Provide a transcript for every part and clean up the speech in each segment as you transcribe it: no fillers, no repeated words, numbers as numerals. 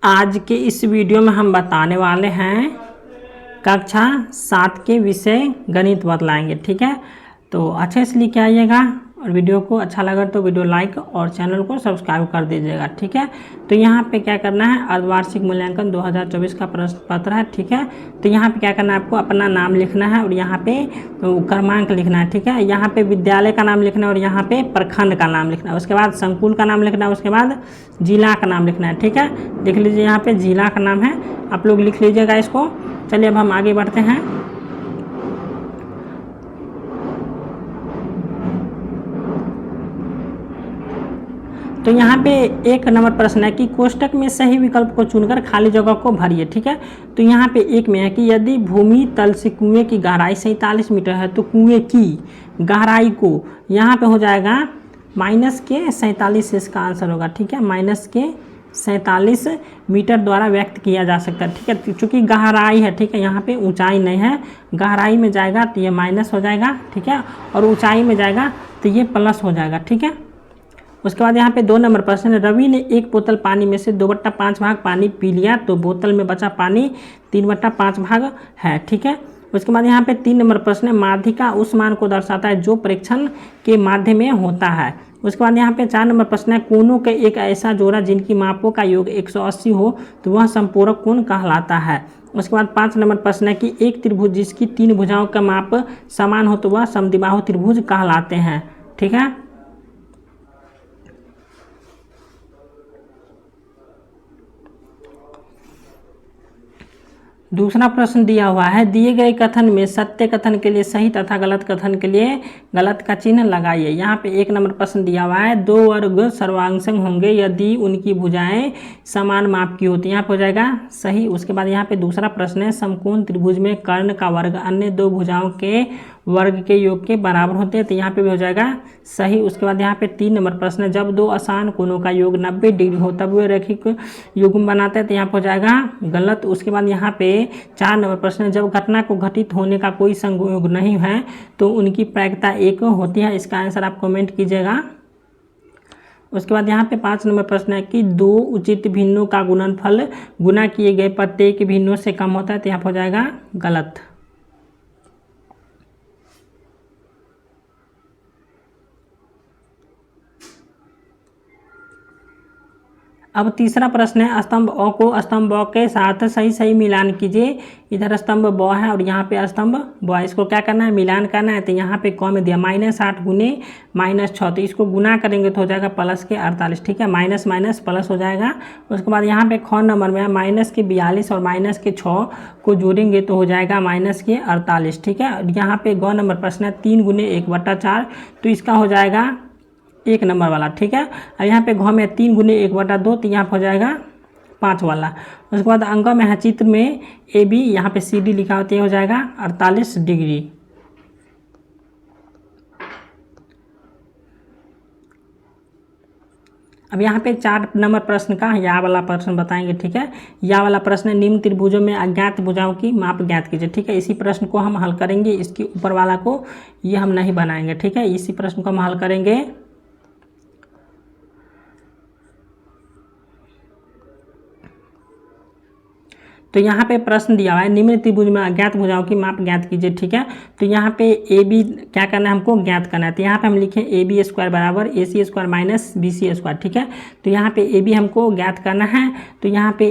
आज के इस वीडियो में हम बताने वाले हैं कक्षा 7 के विषय गणित बतलाएंगे। ठीक है, तो अच्छे से लिख के आइएगा और वीडियो को अच्छा लगा तो वीडियो लाइक और चैनल को सब्सक्राइब कर दीजिएगा। ठीक है, तो यहाँ पे क्या करना है, अर्धवार्षिक मूल्यांकन 2024 का प्रश्न पत्र है। ठीक है, तो यहाँ पे क्या करना है, आपको अपना नाम लिखना है और यहाँ पे क्रमांक लिखना है। ठीक है, यहाँ पे विद्यालय का नाम लिखना है और यहाँ पे प्रखंड का नाम लिखना है, उसके बाद संकुल का नाम लिखना है, उसके बाद जिला का नाम लिखना है। ठीक है, लिख लीजिए, यहाँ पे जिला का नाम है, आप लोग लिख लीजिएगा इसको। चलिए अब हम आगे बढ़ते हैं। तो यहाँ पे 1 नंबर प्रश्न है कि कोष्टक में सही विकल्प को चुनकर खाली जगह को भरिए। ठीक है, तो यहाँ पे 1 में है कि यदि भूमि तल से कुएं की गहराई 47 मीटर है तो कुएं की गहराई को यहाँ पे हो जाएगा -47 इसका आंसर होगा। ठीक है, -47 मीटर द्वारा व्यक्त किया जा सकता है। ठीक है, चूँकि गहराई है, ठीक है, यहाँ पे ऊंचाई नहीं है, गहराई में जाएगा तो ये माइनस हो जाएगा। ठीक है, और ऊंचाई में जाएगा तो ये प्लस हो जाएगा। ठीक है, उसके बाद यहाँ पे 2 नंबर प्रश्न है, रवि ने 1 बोतल पानी में से 2/5 भाग पानी पी लिया तो बोतल में बचा पानी 3/5 भाग है। ठीक है, उसके बाद यहाँ पे 3 नंबर प्रश्न है, माध्यिका उस मान को दर्शाता है जो परीक्षण के माध्यम में होता है। उसके बाद यहाँ पे 4 नंबर प्रश्न है, कोनों के एक ऐसा जोड़ा जिनकी मापों का योग 180 हो तो वह संपूरक कोण कहलाता है। उसके बाद 5 नंबर प्रश्न है कि एक त्रिभुज जिसकी 3 भुजाओं का माप समान हो तो वह समद्विबाहु त्रिभुज कहलाते हैं। ठीक है, दूसरा प्रश्न दिया हुआ है, दिए गए कथन में सत्य कथन के लिए सही तथा गलत कथन के लिए गलत का चिन्ह लगाइए। यहाँ पे 1 नंबर प्रश्न दिया हुआ है, 2 वर्ग सर्वांगसंग होंगे यदि उनकी भुजाएं समान माप की होती, यहाँ पे हो जाएगा सही। उसके बाद यहाँ पे दूसरा प्रश्न है, समकोण त्रिभुज में कर्ण का वर्ग अन्य 2 भुजाओं के वर्ग के योग के बराबर होते हैं, तो यहाँ पे भी हो जाएगा सही। उसके बाद यहाँ पे 3 नंबर प्रश्न है, जब 2 आसान कोणों का योग 90 डिग्री हो तब वे रैखिक युग्म बनाते हैं, तो यहाँ पे हो जाएगा गलत। उसके बाद यहाँ पे 4 नंबर प्रश्न है, जब घटना को घटित होने का कोई संयोग नहीं है तो उनकी प्रायिकता 1 होती है, इसका आंसर आप कमेंट कीजिएगा। उसके बाद यहाँ पे 5 नंबर प्रश्न है कि 2 उचित भिन्नों का गुणनफल गुना किए गए प्रत्येक भिन्नों से कम होता है, तो यहाँ पे हो जाएगा गलत। अब तीसरा प्रश्न है, स्तंभ अ को स्तंभ ब के साथ सही सही मिलान कीजिए। इधर स्तंभ ब है और यहाँ पे स्तंभ ब है, इसको क्या करना है, मिलान करना है। तो यहाँ पे क में दिया -8 गुने -6, तो इसको गुना करेंगे तो हो जाएगा प्लस के 48। ठीक है, माइनस माइनस प्लस हो जाएगा। उसके बाद यहाँ पे ख नंबर में माइनस के 42 और माइनस के 6 को जोड़ेंगे तो हो जाएगा माइनस के 48। ठीक है, यहाँ पे ग नंबर प्रश्न है, 3 गुने 1/4, तो इसका हो जाएगा 1 नंबर वाला। ठीक है, और यहाँ पे घ में 3 गुने 1/2, तो यहाँ पर हो जाएगा 5 वाला। उसके बाद अंक में है, चित्र में AB यहाँ पे CD लिखा होता है, हो जाएगा 48 डिग्री। अब यहाँ पे 4 नंबर प्रश्न का या वाला प्रश्न बताएंगे। ठीक है, या वाला प्रश्न है, निम्न त्रिभुजों में अज्ञात भुजाओं की माप ज्ञात कीजिए। ठीक है, इसी प्रश्न को हम हल करेंगे, इसके ऊपर वाला को ये हम नहीं बनाएंगे। ठीक है, इसी प्रश्न को हम हल करेंगे। तो यहाँ पे प्रश्न दिया हुआ है, निम्न त्रिभुज में अज्ञात भुजाओं की माप ज्ञात कीजिए। ठीक है, तो यहाँ पे AB क्या करना है, हमको ज्ञात करना है। तो यहाँ पे हम लिखें AB² बराबर AC² माइनस BC²। ठीक है, तो यहाँ पे AB हमको ज्ञात करना है, तो यहाँ पे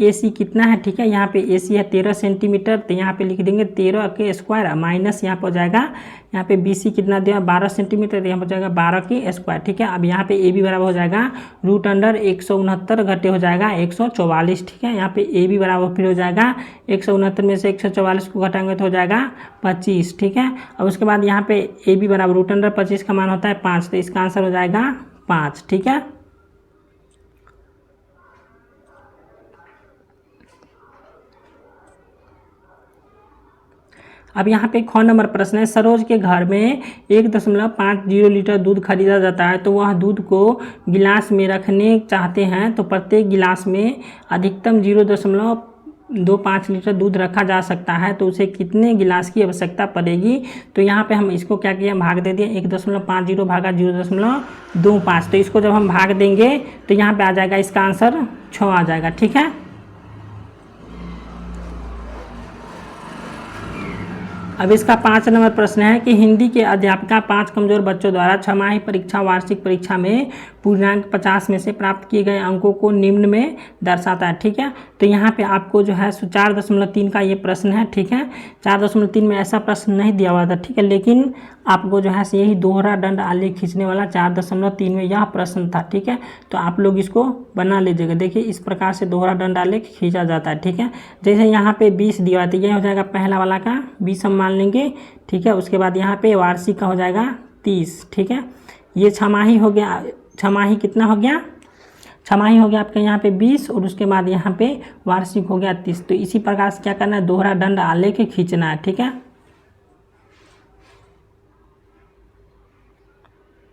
AC कितना है, ठीक है, यहाँ पे AC है 13 सेंटीमीटर, तो यहाँ पे लिख देंगे 13 के स्क्वायर माइनस यहाँ पर हो जाएगा, यहाँ पे BC कितना दिया 12 सेंटीमीटर, तो यहाँ पर हो जाएगा 12 के स्क्वायर। ठीक है, अब यहाँ पे AB बराबर हो जाएगा √169 घटे हो जाएगा 144। ठीक है, यहाँ पे AB बराबर फिर हो जाएगा 169 में से 144 को घटाएंगे तो हो जाएगा 25। ठीक है, और उसके बाद यहाँ पे AB बराबर √25 का मान होता है 5, तो इसका आंसर हो जाएगा 5। ठीक है, अब यहाँ पे ख नंबर प्रश्न है, सरोज के घर में 1.50 लीटर दूध खरीदा जाता है, तो वह दूध को गिलास में रखने चाहते हैं, तो प्रत्येक गिलास में अधिकतम दो 5 लीटर दूध रखा जा सकता है तो उसे कितने गिलास की आवश्यकता पड़ेगी। तो यहाँ पे हम इसको क्या किया, भाग दे दिए 1.50 भागा 0.25। तो इसको जब हम भाग देंगे तो यहाँ पे आ जाएगा इसका आंसर 6 आ जाएगा। ठीक है, अब इसका 5 नंबर प्रश्न है कि हिंदी के अध्यापिका 5 कमजोर बच्चों द्वारा छमाही परीक्षा वार्षिक परीक्षा में पूर्णांक 50 में से प्राप्त किए गए अंकों को निम्न में दर्शाता है। ठीक है, तो यहाँ पे आपको जो है 4.3 का ये प्रश्न है। ठीक है, 4.3 में ऐसा प्रश्न नहीं दिया हुआ था। ठीक है, लेकिन आपको जो है यही दोहरा दंड आलेख खींचने वाला 4.3 में यह प्रश्न था। ठीक है, तो आप लोग इसको बना लीजिएगा। देखिए इस प्रकार से दोहरा दंड आलेख खींचा जाता है। ठीक है, जैसे यहाँ पे 20 दिया हुआ था, यह हो जाएगा पहला वाला का 20 हम मान लेंगे। ठीक है, उसके बाद यहाँ पे वार्षिक का हो जाएगा 30। ठीक है, ये छमाही हो गया, छमाही कितना हो गया, छमाही हो गया आपके यहाँ पे 20 और उसके बाद यहाँ पे वार्षिक हो गया 30। तो इसी प्रकार से क्या करना है, दोहरा दंड आलेख खींचना है। ठीक है,